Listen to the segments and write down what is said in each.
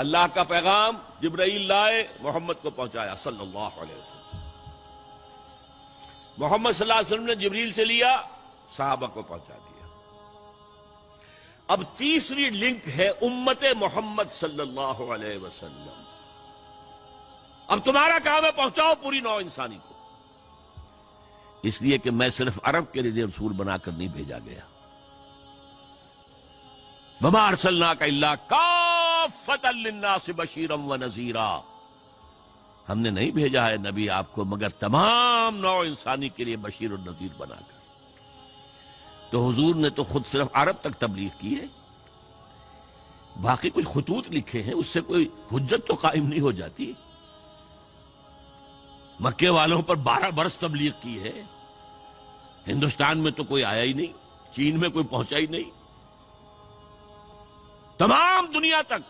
اللہ کا پیغام جبرائیل لائے، محمد کو پہنچایا صلی اللہ علیہ وسلم۔ محمد صلی اللہ علیہ وسلم نے جبریل سے لیا، صحابہ کو پہنچا دیا۔ اب تیسری لنک ہے امت محمد صلی اللہ علیہ وسلم۔ اب تمہارا کام ہے پہنچاؤ پوری نوع انسانی کو، اس لیے کہ میں صرف عرب کے لیے رسول بنا کر نہیں بھیجا گیا۔ وما ارسلناک الا کافۃ للناس بشیرا ونذیرا، ہم نے نہیں بھیجا ہے نبی آپ کو مگر تمام نوع انسانی کے لیے بشیر اور نذیر بنا کر۔ تو حضور نے تو خود صرف عرب تک تبلیغ کی ہے، باقی کچھ خطوط لکھے ہیں، اس سے کوئی حجت تو قائم نہیں ہو جاتی۔ مکے والوں پر 12 برس تبلیغ کی ہے، ہندوستان میں تو کوئی آیا ہی نہیں، چین میں کوئی پہنچا ہی نہیں، تمام دنیا تک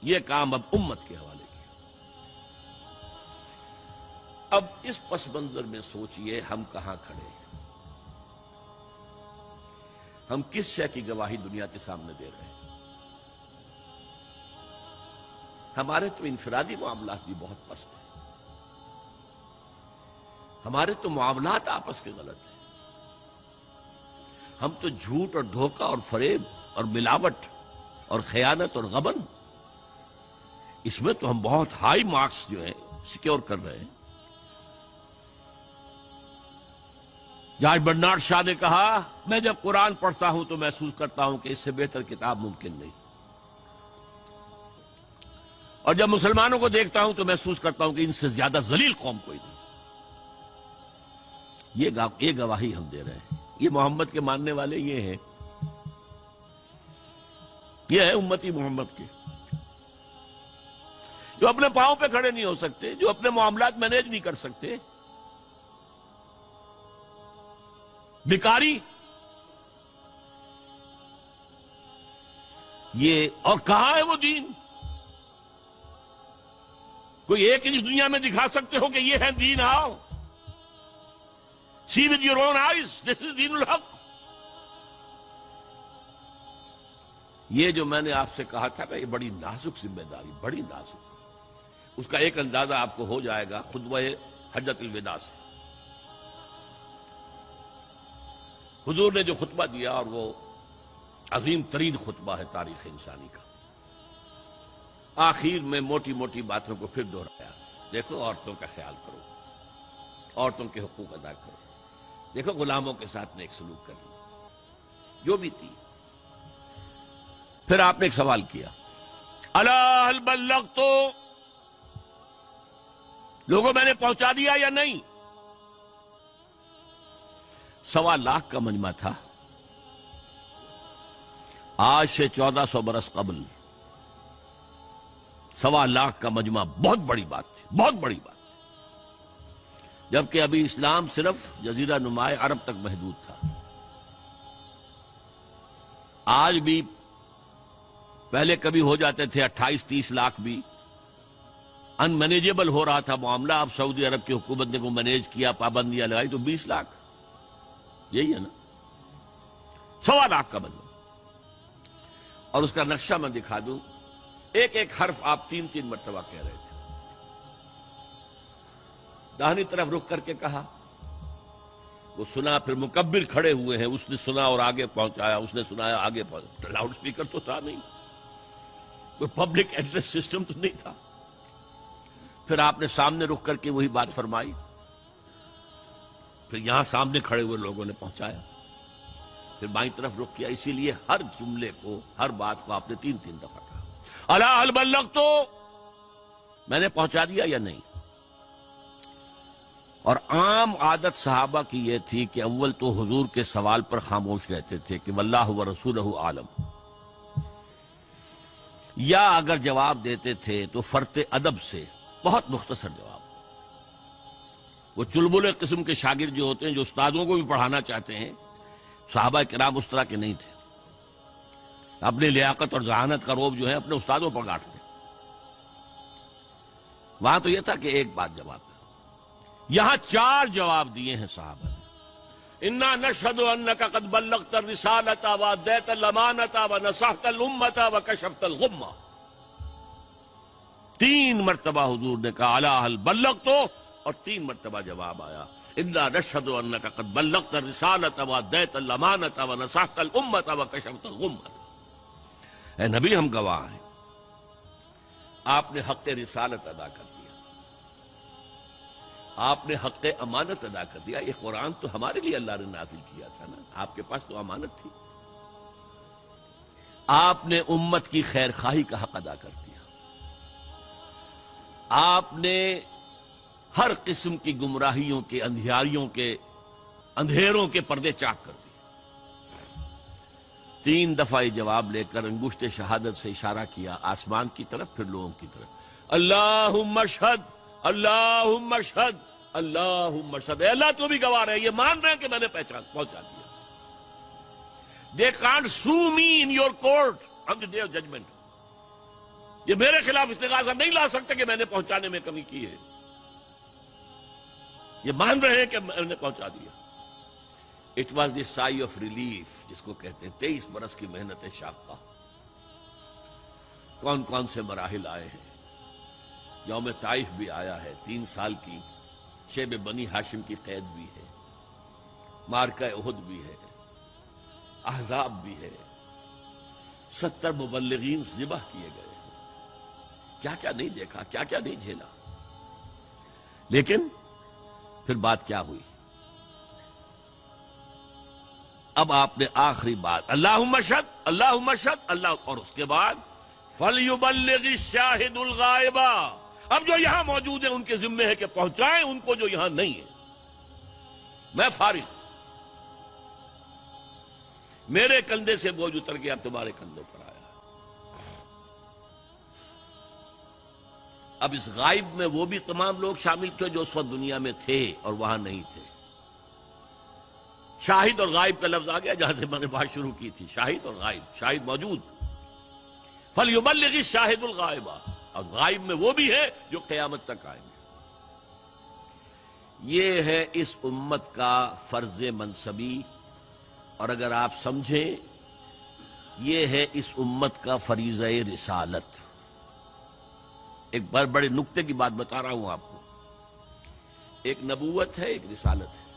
یہ کام اب امت کے حوالے کیا۔ اب اس پس منظر میں سوچئے ہم کہاں کھڑے ہیں، ہم کس شے کی گواہی دنیا کے سامنے دے رہے ہیں؟ ہمارے تو انفرادی معاملات بھی بہت پست ہیں، ہمارے تو معاملات آپس کے غلط ہیں، ہم تو جھوٹ اور دھوکہ اور فریب اور ملاوٹ اور خیانت اور غبن، اس میں تو ہم بہت ہائی مارکس جو ہیں سیکیور کر رہے ہیں۔ جارج برنارڈ شاہ نے کہا، میں جب قرآن پڑھتا ہوں تو محسوس کرتا ہوں کہ اس سے بہتر کتاب ممکن نہیں، اور جب مسلمانوں کو دیکھتا ہوں تو محسوس کرتا ہوں کہ ان سے زیادہ ذلیل قوم کوئی نہیں۔ یہ گواہی ہم دے رہے ہیں، یہ محمد کے ماننے والے یہ ہیں، یہ ہے امتی محمد کے، جو اپنے پاؤں پہ کھڑے نہیں ہو سکتے، جو اپنے معاملات مینیج نہیں کر سکتے، بیکاری، یہ اور کہاں ہے وہ دین؟ کوئی ایک ہی دنیا میں دکھا سکتے ہو کہ یہ ہے دین؟ آؤ see with your own eyes, this is دین الحق۔ یہ جو میں نے آپ سے کہا تھا کہ یہ بڑی نازک ذمہ داری، بڑی نازک، اس کا ایک اندازہ آپ کو ہو جائے گا خطبہ حجۃ الوداع سے۔ حضور نے جو خطبہ دیا، اور وہ عظیم ترین خطبہ ہے تاریخ انسانی کا، آخر میں موٹی موٹی باتوں کو پھر دہرایا۔ دیکھو عورتوں کا خیال کرو، عورتوں کے حقوق ادا کرو، دیکھو غلاموں کے ساتھ نیک سلوک کرنا، جو بھی تھی۔ پھر آپ نے ایک سوال کیا، الا هل بلغت، لوگوں میں نے پہنچا دیا یا نہیں؟ 1.25 لاکھ کا مجمع تھا، آج سے 1400 برس قبل 1.25 لاکھ کا مجمع بہت بڑی بات تھی، بہت بڑی بات، جبکہ ابھی اسلام صرف جزیرہ نمائے عرب تک محدود تھا۔ آج بھی پہلے کبھی ہو جاتے تھے 28-30 لاکھ بھی، ان مینیجیبل ہو رہا تھا معاملہ۔ اب سعودی عرب کی حکومت نے کو مینیج کیا، پابندیاں لگائی تو 20 لاکھ، یہی ہے نا 1.25 لاکھ کا بندہ۔ اور اس کا نقشہ میں دکھا دوں، ایک ایک حرف آپ 3 مرتبہ کہہ رہے تھے۔ داہنی طرف رخ کر کے کہا، وہ سنا، پھر مکبر کھڑے ہوئے ہیں، اس نے سنا اور آگے پہنچایا، اس نے سنایا آگے پہنچایا۔ لاؤڈ سپیکر تو تھا نہیں، کوئی پبلک ایڈریس سسٹم تو نہیں تھا۔ پھر آپ نے سامنے رخ کر کے وہی بات فرمائی، پھر یہاں سامنے کھڑے ہوئے لوگوں نے پہنچایا، پھر بائیں طرف رخ کیا۔ اسی لیے ہر جملے کو، ہر بات کو آپ نے 3 دفعہ کہا، الا هل بلغت، میں نے پہنچا دیا یا نہیں؟ اور عام عادت صحابہ کی یہ تھی کہ اول تو حضور کے سوال پر خاموش رہتے تھے کہ واللہ ورسولہ عالم، یا اگر جواب دیتے تھے تو فرط ادب سے بہت مختصر جواب۔ وہ چلبلے قسم کے شاگرد جو ہوتے ہیں، جو استادوں کو بھی پڑھانا چاہتے ہیں، صحابہ کرام اس طرح کے نہیں تھے، اپنی لیاقت اور ذہانت کا روب جو ہے اپنے استادوں پر گاٹتے۔ وہاں تو یہ تھا کہ ایک بات جواب دے، یہاں 4 جواب دیے ہیں صحابہ نے۔ انا نشہد انک قد بلغت الرسالۃ وادیت الامانۃ ونصحت الامۃ وکشفت الغمۃ، 3 مرتبہ حضور نے کہا الا هل بلغت، اور 3 مرتبہ جواب آیا انا نشهد انك قد بلغت الرسالة واديت الامانة ونصحت الامة وكشفت الغمة۔ اے نبی ہم گواہ ہیں، آپ نے حق رسالت ادا کر دیا، آپ نے حق امانت ادا کر دیا۔ یہ قرآن تو ہمارے لیے اللہ نے نازل کیا تھا نا، آپ کے پاس تو امانت تھی۔ آپ نے امت کی خیر خواہی کا حق ادا کر دیا، آپ نے ہر قسم کی گمراہیوں کے، اندھیاریوں کے، اندھیروں کے پردے چاک کر دیے۔ 3 دفعہ یہ جواب لے کر انگشت شہادت سے اشارہ کیا آسمان کی طرف، پھر لوگوں کی طرف، اللہم اشہد اللہم اشہد اللہم اشہد۔ اے اللہ تو بھی گواہ ہے، یہ مان رہے ہیں کہ میں نے پہنچا دیا۔ They can't sue me in your court on the day of judgment۔ یہ میرے خلاف استغاثہ نہیں لا سکتے کہ میں نے پہنچانے میں کمی کی ہے، یہ مان رہے ہیں کہ میں نے پہنچا دیا۔ It was the sigh of relief جس کو کہتے ہیں 23 برس کی محنت شاقہ۔ کون کون سے مراحل آئے ہیں، یوم طائف بھی آیا ہے، 3 سال کی شیب بنی ہاشم کی قید بھی ہے، معرکہ احد بھی ہے، احزاب بھی ہے، 70 مبلغین ذبح کیے گئے، کیا کیا نہیں دیکھا، کیا کیا نہیں جھیلا۔ لیکن پھر بات کیا ہوئی؟ اب آپ نے آخری بات اللہم اشہد اللہم اشہد اللہ، اور اس کے بعد فَلْيُبَلِّغِ الشَّاهِدُ الْغَائِبَ۔ اب جو یہاں موجود ہیں ان کے ذمے ہے کہ پہنچائیں ان کو جو یہاں نہیں ہے۔ میں فارغ، میرے کندھے سے بوجھ اتر کے اب تمہارے کندھوں پر آیا۔ اب اس غائب میں وہ بھی تمام لوگ شامل تھے جو اس وقت دنیا میں تھے اور وہاں نہیں تھے۔ شاہد اور غائب کا لفظ آ گیا جہاں سے میں نے بات شروع کی تھی، شاہد اور غائب۔ شاہد موجود، فَلْيُبَلِّغِ الشَّاهِدُ الْغَائِبَ، اور غائب میں وہ بھی ہے جو قیامت تک آئیں گے۔ یہ ہے اس امت کا فرض منصبی، اور اگر آپ سمجھیں یہ ہے اس امت کا فریضہ رسالت۔ ایک بڑے نکتے کی بات بتا رہا ہوں آپ کو، ایک نبوت ہے، ایک رسالت ہے۔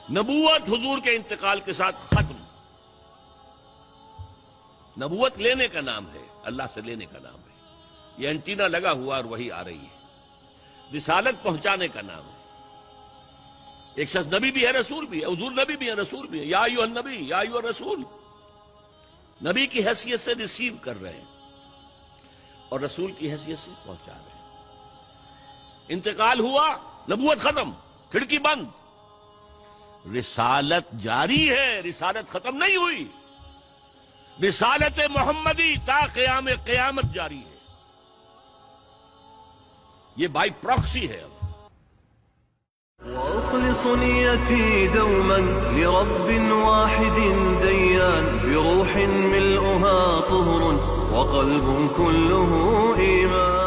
نبوت حضور کے انتقال کے ساتھ ختم، نبوت لینے کا نام ہے، اللہ سے لینے کا نام ہے، یہ اینٹینا لگا ہوا اور وہی آ رہی ہے۔ رسالت پہنچانے کا نام ہے۔ ایک شخص نبی بھی ہے، رسول بھی ہے، حضور نبی بھی ہے، رسول بھی ہے، یا ایھا النبی یا ایھا الرسول، نبی کی حیثیت سے ریسیو کر رہے ہیں اور رسول کی حیثیت سے پہنچا رہے ہیں۔ انتقال ہوا، نبوت ختم، کھڑکی بند، رسالت جاری ہے، رسالت ختم نہیں ہوئی، رسالت محمدی تا قیام قیامت جاری ہے، یہ بائی پراکسی ہے۔ اب وأخلص نيتي دوما لرب واحد ديان بروح ملؤها طهر وقلب كله إيمان